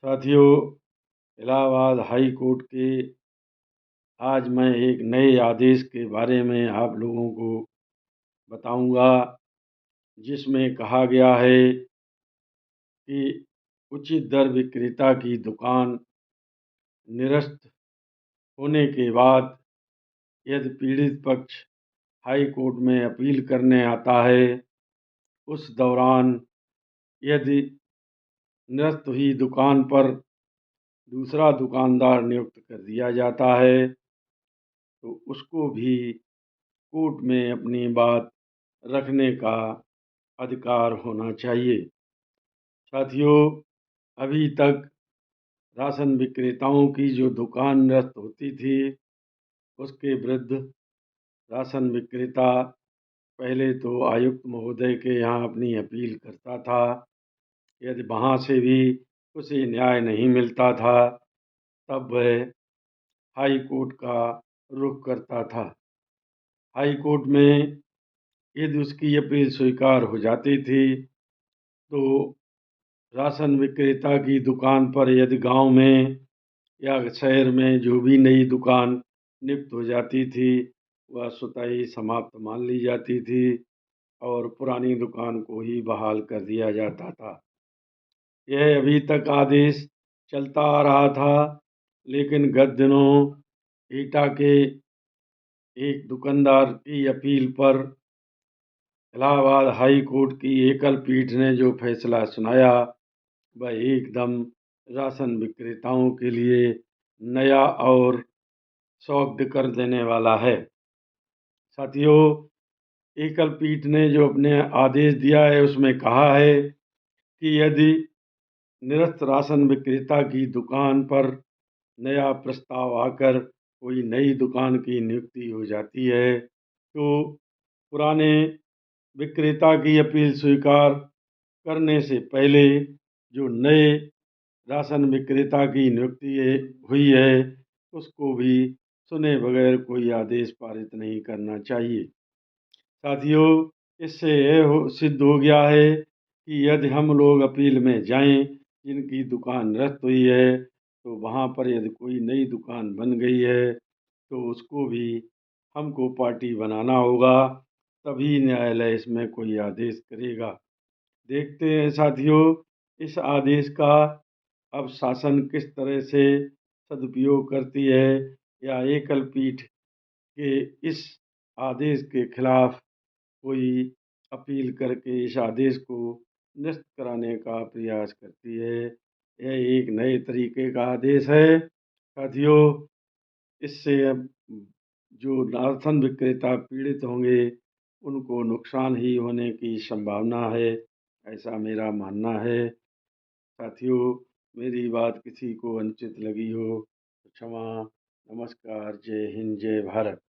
साथियों, Allahabad high court के आज मैं एक नए आदेश के बारे में आप लोगों को बताऊंगा, जिसमें कहा गया है कि उचित दर विक्रेता की दुकान निरस्त होने के बाद यदि पीड़ित पक्ष हाई कोर्ट में अपील करने आता है, उस दौरान यदि निरस्त हुई दुकान पर दूसरा दुकानदार नियुक्त कर दिया जाता है तो उसको भी कोर्ट में अपनी बात रखने का अधिकार होना चाहिए। साथियों, अभी तक राशन विक्रेताओं की जो दुकान निरस्त होती थी, उसके विरुद्ध राशन विक्रेता पहले तो आयुक्त महोदय के यहाँ अपनी अपील करता था। यदि वहाँ से भी उसे न्याय नहीं मिलता था, तब वह हाई कोर्ट का रुख करता था। हाई कोर्ट में यदि उसकी अपील स्वीकार हो जाती थी, तो राशन विक्रेता की दुकान पर यदि गांव में या शहर में जो भी नई दुकान नियुक्त हो जाती थी, वह स्वतः ही समाप्त मान ली जाती थी और पुरानी दुकान को ही बहाल कर दिया जाता था। यह अभी तक आदेश चलता आ रहा था, लेकिन गत दिनों एटा के एक दुकानदार की अपील पर इलाहाबाद हाई कोर्ट की एकल पीठ ने जो फैसला सुनाया, वह एकदम राशन विक्रेताओं के लिए नया और शॉक्ड कर देने वाला है। साथियों, एकल पीठ ने जो अपने आदेश दिया है, उसमें कहा है कि यदि निरस्त राशन विक्रेता की दुकान पर नया प्रस्ताव आकर कोई नई दुकान की नियुक्ति हो जाती है, तो पुराने विक्रेता की अपील स्वीकार करने से पहले जो नए राशन विक्रेता की नियुक्ति हुई है, उसको भी सुने बगैर कोई आदेश पारित नहीं करना चाहिए। साथियों, इससे यह सिद्ध हो गया है कि यदि हम लोग अपील में जाएं, जिनकी दुकान निरस्त हुई है, तो वहाँ पर यदि कोई नई दुकान बन गई है, तो उसको भी हमको पार्टी बनाना होगा, तभी न्यायालय इसमें कोई आदेश करेगा। देखते हैं साथियों, इस आदेश का अब शासन किस तरह से सदुपयोग करती है, या एकल पीठ के इस आदेश के खिलाफ कोई अपील करके इस आदेश को निरस्त कराने का प्रयास करती है। यह एक नए तरीके का आदेश है। साथियों, इससे अब जो राशन विक्रेता पीड़ित होंगे, उनको नुकसान ही होने की संभावना है, ऐसा मेरा मानना है। साथियों, मेरी बात किसी को अनुचित लगी हो तो क्षमा। नमस्कार। जय हिंद, जय भारत।